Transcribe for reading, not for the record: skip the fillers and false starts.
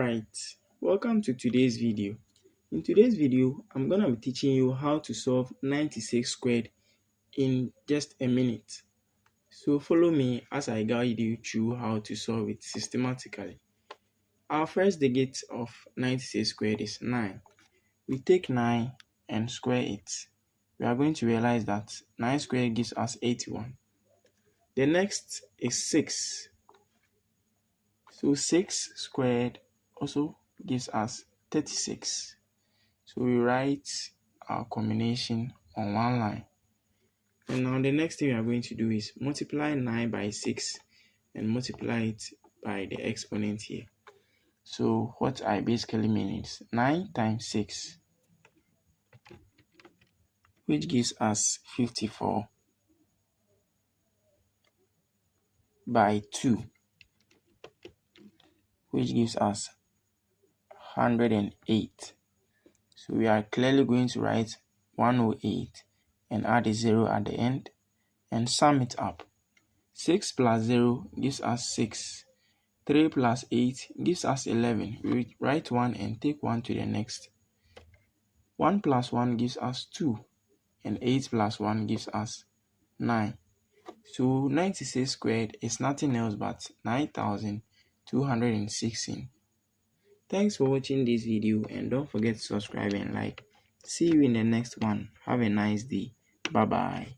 Alright, welcome to today's video. In today's video, I'm going to be teaching you how to solve 96 squared in just a minute. So follow me as I guide you through how to solve it systematically. Our first digit of 96 squared is 9. We take 9 and square it. We are going to realize that 9 squared gives us 81. The next is 6. So 6 squared also gives us 36. So we write our combination on one line. And now the next thing we are going to do is multiply 9 by 6 and multiply it by the exponent here. So what I basically mean is 9 times 6, which gives us 54, by 2, which gives us 108. So we are clearly going to write 108 and add a 0 at the end and sum it up. 6 plus 0 gives us 6. 3 plus 8 gives us 11. We write 1 and take 1 to the next. 1 plus 1 gives us 2. And 8 plus 1 gives us 9. So 96 squared is nothing else but 9,216. Thanks for watching this video and don't forget to subscribe and like. See you in the next one. Have a nice day. Bye bye.